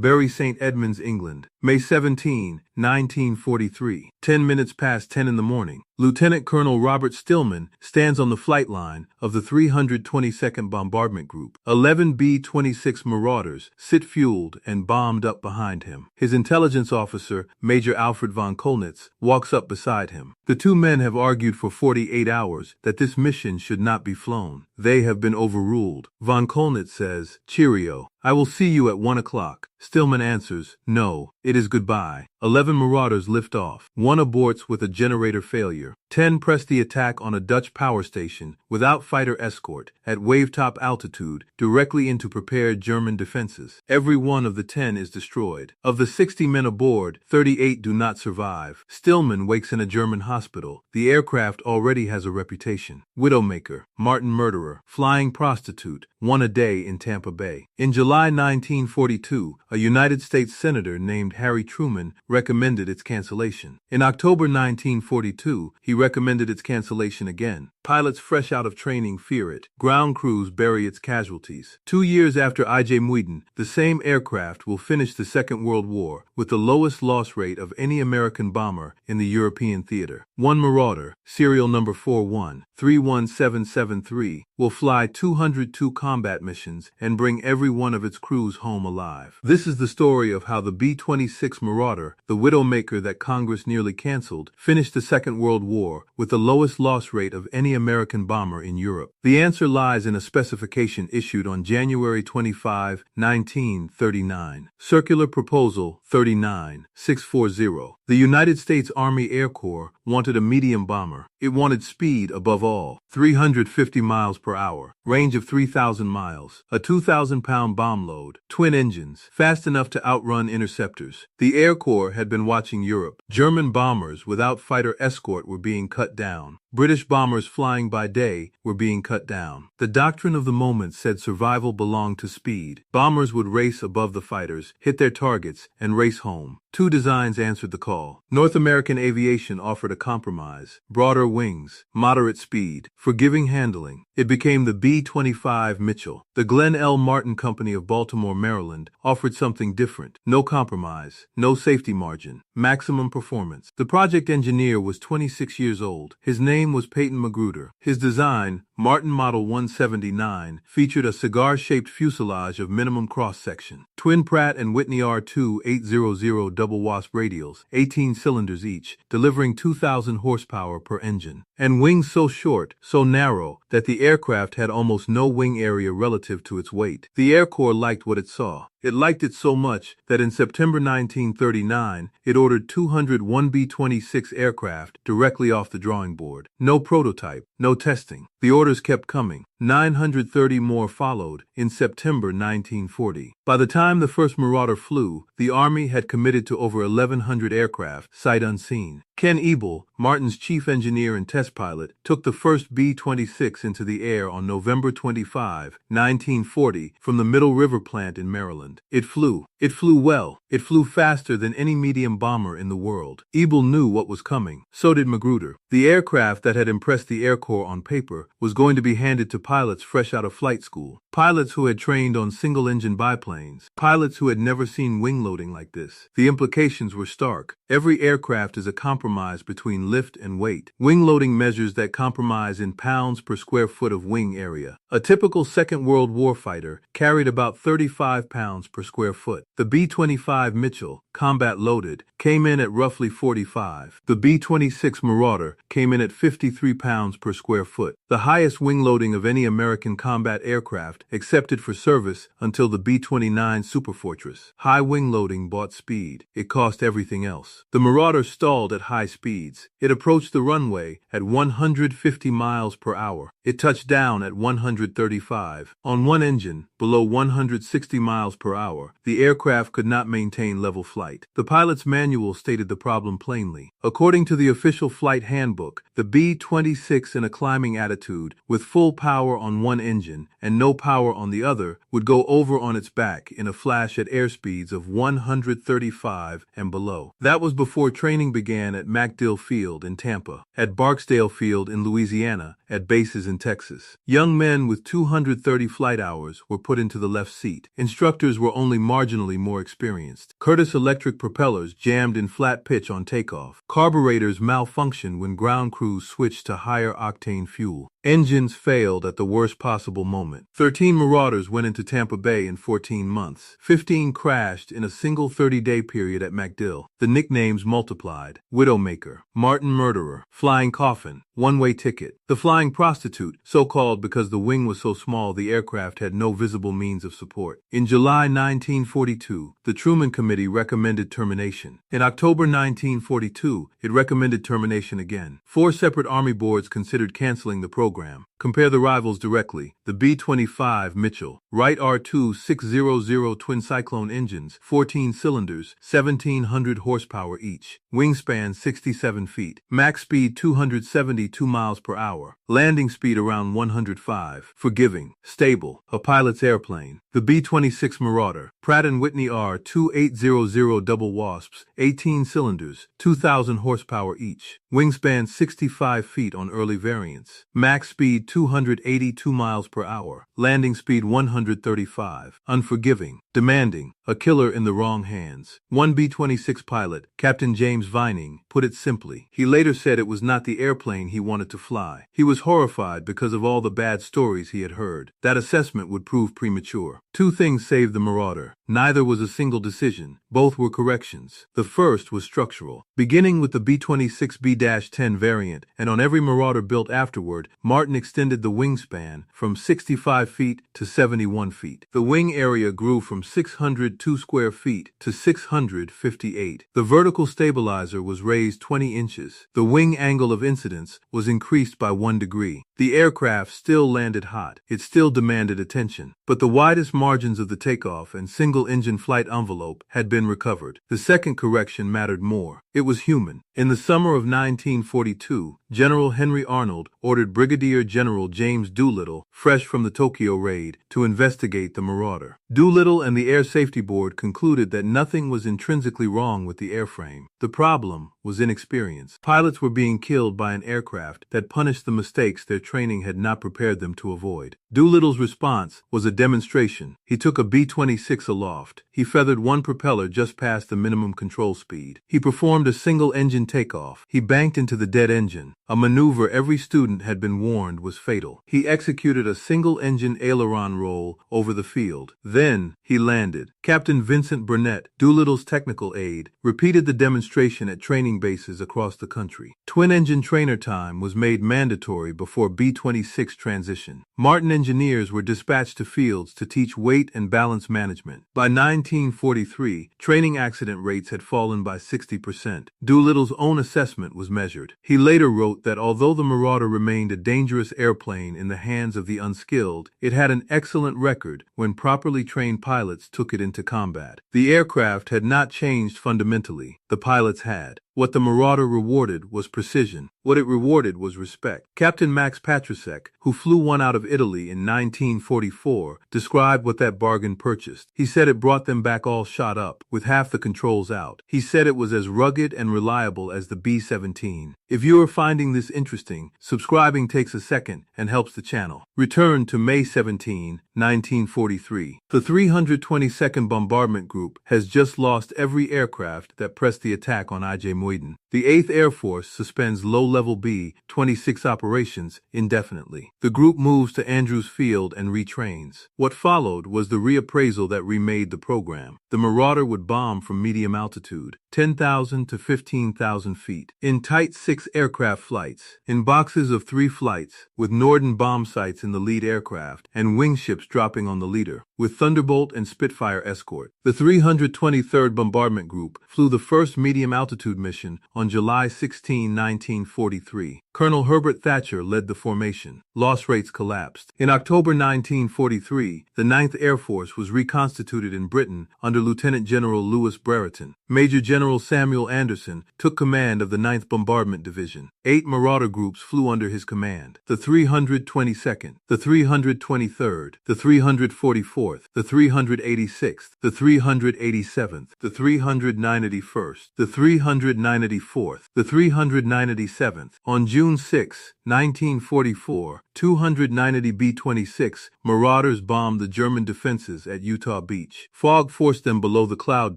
Bury Saint Edmunds, England. May 17, 1943. 10 minutes past 10 in the morning. Lieutenant Colonel Robert Stillman stands on the flight line of the 322nd Bombardment Group. 11 B-26 Marauders sit fueled and bombed up behind him. His intelligence officer, Major Alfred von Kolnitz, walks up beside him. The two men have argued for 48 hours that this mission should not be flown. They have been overruled. Von Kolnitz says, "Cheerio. I will see you at 1 o'clock. Stillman answers, "No, it is goodbye." 11 Marauders lift off. 1 aborts with a generator failure. 10 press the attack on a Dutch power station without fighter escort at wavetop altitude directly into prepared German defenses. Every one of the 10 is destroyed. Of the 60 men aboard, 38 do not survive. Stillman wakes in a German hospital. The aircraft already has a reputation. Widowmaker, Martin Murderer, Flying Prostitute, 1 a day in Tampa Bay. In July 1942, a United States Senator named Harry Truman recommended its cancellation. In October 1942, he recommended its cancellation again. Pilots fresh out of training fear it. Ground crews bury its casualties. 2 years after IJmuiden, the same aircraft will finish the Second World War with the lowest loss rate of any American bomber in the European theater. 1 Marauder, serial number 41-31773, will fly 202 combat missions and bring every one of its crews home alive. This is the story of how the B-26 Marauder, the Widowmaker that Congress nearly canceled, finished the Second World War with the lowest loss rate of any American bomber in Europe. The answer lies in a specification issued on January 25, 1939. Circular Proposal 39-640. The United States Army Air Corps wanted a medium bomber. It wanted speed above all, 350 miles per hour, range of 3,000 miles, a 2,000-pound bomb load, twin engines, fast enough to outrun interceptors. The Air Corps had been watching Europe. German bombers without fighter escort were being cut down. British bombers flying by day were being cut down. The doctrine of the moment said survival belonged to speed. Bombers would race above the fighters, hit their targets, and race home. 2 designs answered the call. North American aviation offered a compromise: broader wings, moderate speed, forgiving handling. It became the B-25 Mitchell. The Glenn L. Martin Company of Baltimore, Maryland, offered something different. No compromise, no safety margin, maximum performance. The project engineer was 26 years old. His name was Peyton Magruder. His design, Martin Model 179, featured a cigar-shaped fuselage of minimum cross-section. Twin Pratt & Whitney R2-800 double wasp radials, 18 cylinders each, delivering 2,000 horsepower per engine. And wings so short, so narrow, that the aircraft had almost no wing area relative to its weight. The Air Corps liked what it saw. It liked it so much that in September 1939, it ordered 201 B-26 aircraft directly off the drawing board. No prototype, no testing. The orders kept coming. 930 more followed in September 1940. By the time the first Marauder flew, the Army had committed to over 1,100 aircraft, sight unseen. Ken Ebel, Martin's chief engineer and test pilot, took the first B-26 into the air on November 25, 1940, from the Middle River plant in Maryland. It flew. It flew well. It flew faster than any medium bomber in the world. Ebel knew what was coming. So did Magruder. The aircraft that had impressed the Air Corps on paper was going to be handed to pilots fresh out of flight school. Pilots who had trained on single-engine biplanes. Pilots who had never seen wing loading like this. The implications were stark. Every aircraft is a compromise between lift and weight. Wing loading measures that compromise in pounds per square foot of wing area. A typical Second World War fighter carried about 35 pounds per square foot. The B-25 Mitchell, combat loaded, came in at roughly 45. The B-26 Marauder came in at 53 pounds per square foot, the highest wing loading of any American combat aircraft accepted for service until the B-29 Superfortress. High wing loading bought speed. It cost everything else. The Marauder stalled at high speeds. It approached the runway at 150 miles per hour. It touched down at 135. On one engine, below 160 miles per hour, the aircraft could not maintain maintain level flight. The pilot's manual stated the problem plainly. According to the official flight handbook, the B-26 in a climbing attitude, with full power on one engine and no power on the other, would go over on its back in a flash at airspeeds of 135 and below. That was before training began at MacDill Field in Tampa, at Barksdale Field in Louisiana, at bases in Texas. Young men with 230 flight hours were put into the left seat. Instructors were only marginally more experienced. Curtiss electric propellers jammed in flat pitch on takeoff. Carburetors malfunctioned when ground crews switched to higher octane fuel. Engines failed at the worst possible moment. 13 Marauders went into Tampa Bay in 14 months. 15 crashed in a single 30-day period at MacDill. The nicknames multiplied. Widowmaker, Martin Murderer, Flying Coffin, One-Way Ticket. The Flying Prostitute, so called because the wing was so small the aircraft had no visible means of support. In July 1942, the Truman Committee recommended termination. In October 1942, it recommended termination again. 4 separate Army boards considered canceling the program. Compare the rivals directly. The B-25 Mitchell, Wright R2 600 twin cyclone engines, 14 cylinders, 1,700 horsepower each. Wingspan 67 feet. Max speed 272 miles per hour. Landing speed around 105. Forgiving. Stable. A pilot's airplane. The B-26 Marauder, Pratt & Whitney R2800 double wasps, 18 cylinders, 2,000 horsepower each. Wingspan 65 feet on early variants. Max speed 282 miles per hour. Landing speed 135. Unforgiving. Demanding. A killer in the wrong hands. One B-26 pilot, Captain James Vining, put it simply. He later said it was not the airplane he wanted to fly. He was horrified because of all the bad stories he had heard. That assessment would prove premature. 2 things saved the Marauder. Neither was a single decision. Both were corrections. The first was structural. Beginning with the B-26 B-10 variant, and on every Marauder built afterward, Martin extended the wingspan from 65 feet to 71 feet. The wing area grew from 602 square feet to 658. The vertical stabilizer was raised 20 inches. The wing angle of incidence was increased by 1 degree. The aircraft still landed hot. It still demanded attention. But the widest margins of the takeoff and single-engine flight envelope had been recovered. The second correction mattered more. It was human. In the summer of 1942, General Henry Arnold ordered Brigadier General James Doolittle, fresh from the Tokyo raid, to investigate the Marauder. Doolittle and the Air Safety Board concluded that nothing was intrinsically wrong with the airframe. The problem was inexperience. Pilots were being killed by an aircraft that punished the mistakes their training had not prepared them to avoid. Doolittle's response was a demonstration. He took a B-26 aloft. He feathered one propeller just past the minimum control speed. He performed a single-engine takeoff. He banked into the dead engine, a maneuver every student had been warned was fatal. He executed a single-engine aileron roll over the field. Then he landed. Captain Vincent Burnett, Doolittle's technical aide, repeated the demonstration at training bases across the country. Twin-engine trainer time was made mandatory before B-26 transition. Martin engineers were dispatched to fields to teach weight and balance management. By 1943, training accident rates had fallen by 60%. Doolittle's own assessment was measured. He later wrote that although the Marauder remained a dangerous airplane in the hands of the unskilled, it had an excellent record when properly trained pilots took it into combat. The aircraft had not changed fundamentally. The pilots had. What the Marauder rewarded was precision. What it rewarded was respect. Captain Max Patrusek, who flew one out of Italy in 1944, described what that bargain purchased. He said it brought them back all shot up, with half the controls out. He said it was as rugged and reliable as the B-17. If you are finding this interesting, subscribing takes a second and helps the channel. Return to May 17, 1943. The 322nd Bombardment Group has just lost every aircraft that pressed the attack on IJmuiden. The 8th Air Force suspends low-level B-26 operations indefinitely. The group moves to Andrews Field and retrains. What followed was the reappraisal that remade the program. The Marauder would bomb from medium altitude, 10,000 to 15,000 feet, in tight 6-aircraft flights, in boxes of 3 flights, with Norden bomb sights in the lead aircraft, and wing ships dropping on the leader. with Thunderbolt and Spitfire escort. The 323rd Bombardment Group flew the first medium-altitude mission on July 16, 1943. Colonel Herbert Thatcher led the formation. Loss rates collapsed. In October 1943, the 9th Air Force was reconstituted in Britain under Lieutenant General Louis Brereton. Major General Samuel Anderson took command of the 9th Bombardment Division. 8 Marauder groups flew under his command: the 322nd, the 323rd, the 344th, the 386th, the 387th, the 391st, the 394th, the 397th. On June 6, 1944, 290 B-26 Marauders bombed the German defenses at Utah Beach. Fog forced them below the cloud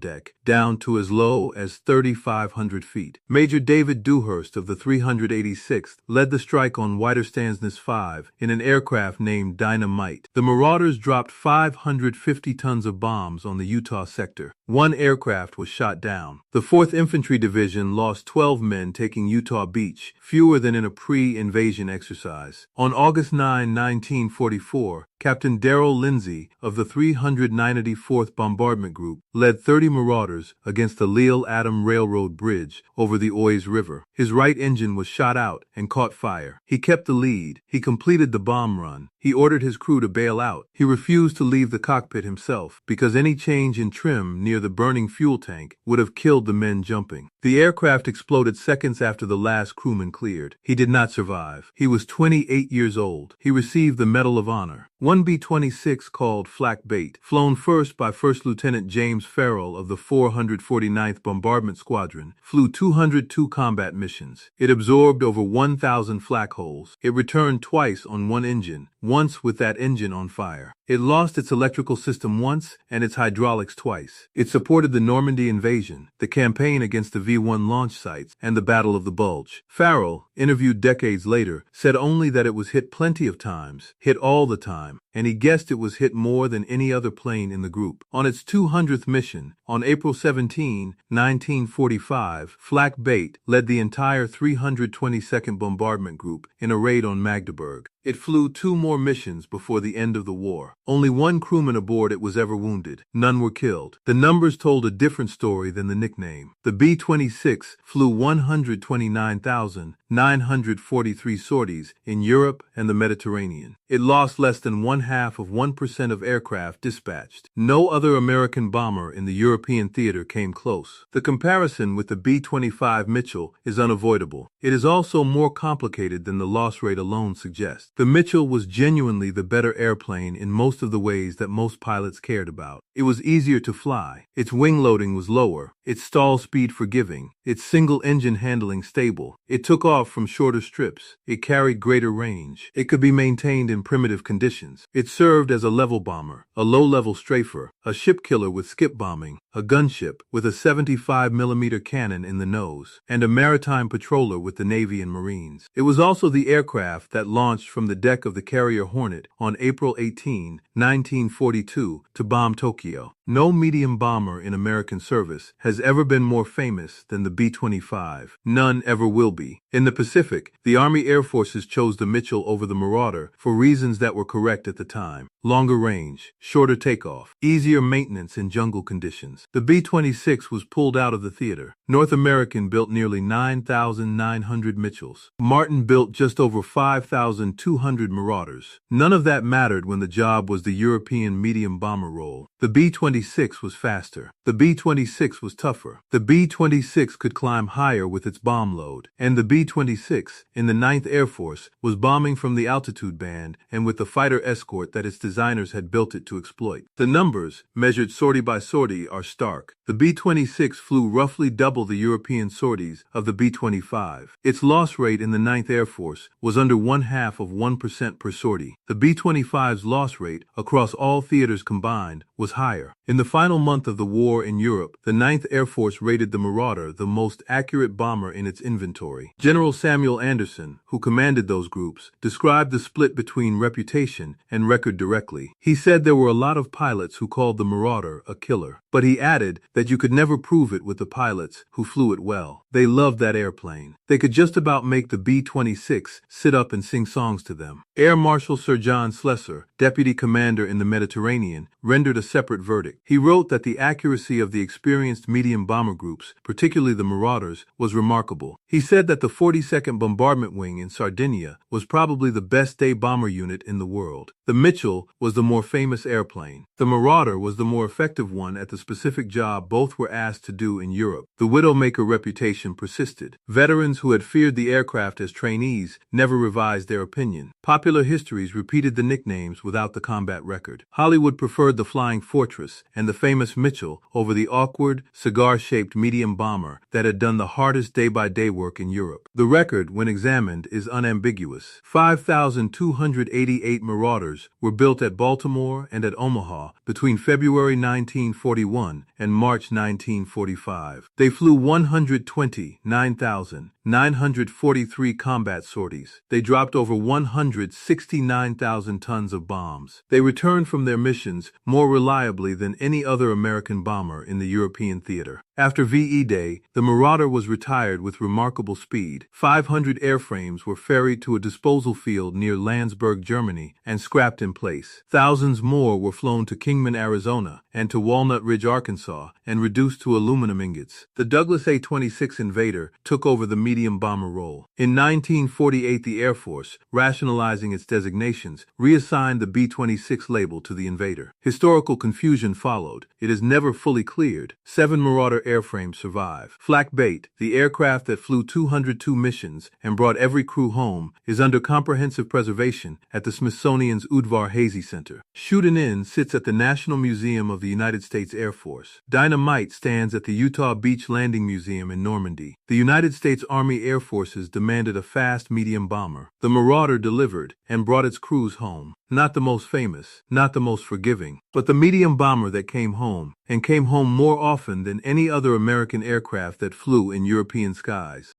deck, down to as low as 3,500 feet. Major David Dewhurst of the 386th led the strike on Widerstandsness 5 in an aircraft named Dynamite. The Marauders dropped 550 tons of bombs on the Utah sector. 1 aircraft was shot down. The 4th Infantry Division lost 12 men taking Utah Beach, fewer than in a pre-invasion exercise. On August 9, 1944, Captain Darrell Lindsay of the 394th Bombardment Group led 30 Marauders against the Leal-Adam Railroad Bridge over the Oise River. His right engine was shot out and caught fire. He kept the lead. He completed the bomb run. He ordered his crew to bail out. He refused to leave the cockpit himself because any change in trim near the burning fuel tank would have killed the men jumping. The aircraft exploded seconds after the last crewman cleared. He did not survive. He was 28 years old. He received the Medal of Honor. 1 B-26 called Flak-Bait, flown first by First Lieutenant James Farrell of the 449th Bombardment Squadron, flew 202 combat missions. It absorbed over 1,000 flak holes. It returned twice on one engine, once with that engine on fire. It lost its electrical system once and its hydraulics twice. It supported the Normandy invasion, the campaign against the V-1 launch sites, and the Battle of the Bulge. Farrell, interviewed decades later, said only that it was hit plenty of times, hit all the time, and he guessed it was hit more than any other plane in the group. On its 200th mission, on April 17, 1945, Flak-Bait led the entire 322nd Bombardment Group in a raid on Magdeburg. It flew 2 more missions before the end of the war. Only 1 crewman aboard it was ever wounded. None were killed. The numbers told a different story than the nickname. The B-26 flew 129,943 sorties in Europe and the Mediterranean. It lost less than 0.5% of aircraft dispatched. No other American bomber in the European theater came close. The comparison with the B-25 Mitchell is unavoidable. It is also more complicated than the loss rate alone suggests. The Mitchell was genuinely the better airplane in most of the ways that most pilots cared about. It was easier to fly. Its wing loading was lower. Its stall speed forgiving. Its single-engine handling stable. It took off from shorter strips. It carried greater range. It could be maintained in primitive conditions. It served as a level bomber, a low-level strafer, a ship killer with skip bombing, a gunship with a 75mm cannon in the nose, and a maritime patroller with the Navy and Marines. It was also the aircraft that launched from the deck of the carrier Hornet on April 18, 1942, to bomb Tokyo. No medium bomber in American service has ever been more famous than the B-25. None ever will be. In the Pacific, the Army Air Forces chose the Mitchell over the Marauder for reasons that were correct at the time. Longer range, shorter takeoff, easier maintenance in jungle conditions. The B-26 was pulled out of the theater. North American built nearly 9,900 Mitchells. Martin built just over 5,200 Marauders. None of that mattered when the job was the European medium bomber role. The B-26 was faster. The B-26 was tougher. The B-26 could climb higher with its bomb load. And the B-26, in the 9th Air Force, was bombing from the altitude band and with the fighter escort that its designers had built it to exploit. The numbers, measured sortie by sortie, are stark. The B-26 flew roughly double the European sorties of the B-25. Its loss rate in the 9th Air Force was under 0.5% per sortie. The B-25's loss rate across all theaters combined was higher. In the final month of the war in Europe, the 9th Air Force rated the Marauder, the most accurate bomber in its inventory. General Samuel Anderson, who commanded those groups, described the split between reputation and record directly. He said there were a lot of pilots who called the Marauder a killer, but he added that you could never prove it with the pilots who flew it well. They loved that airplane. They could just about make the B-26 sit up and sing songs to them. Air Marshal Sir John Slessor, deputy commander in the Mediterranean, rendered a separate verdict. He wrote that the accuracy of the experienced medium bomber groups, particularly the Marauders, was remarkable. He said that the 42nd Bombardment Wing in Sardinia was probably the best day bomber unit in the world. The Mitchell was the more famous airplane. The Marauder was the more effective one at the specific job both were asked to do in Europe. The Widowmaker reputation persisted. Veterans who had feared the aircraft as trainees never revised their opinion. Popular histories repeated the nicknames without the combat record. Hollywood preferred the Flying Fortress and the famous Mitchell over the awkward, cigar-shaped medium bomber that had done the hardest day-by-day work in Europe. The record, when examined, is unambiguous. 5,288 Marauders were built at Baltimore and at Omaha between February 1941 and March 1945. They flew 129,943 combat sorties. They dropped over 169,000 tons of bombs. They returned from their missions more reliably than any other American bomber in the European theater. After VE Day, the Marauder was retired with remarkable speed. 500 airframes were ferried to a disposal field near Landsberg, Germany, and scrapped in place. Thousands more were flown to Kingman, Arizona, and to Walnut Ridge, Arkansas, and reduced to aluminum ingots. The Douglas A-26 Invader took over the medium bomber role. In 1948, the Air Force, rationalizing its designations, reassigned the B-26 label to the Invader. Historical confusion followed. It is never fully cleared. 7 Marauder airframes survive. Flak-Bait, the aircraft that flew 202 missions and brought every crew home, is under comprehensive preservation at the Smithsonian's Udvar-Hazy Center. Shootin' sits at the National Museum of the United States Air Force. Dynamite stands at the Utah Beach Landing Museum in Normandy. The United States Army Air Forces demanded a fast medium bomber. The Marauder delivered and brought its crews home. Not the most famous, not the most forgiving, but the medium bomber that came home, and came home more often than any other American aircraft that flew in European skies.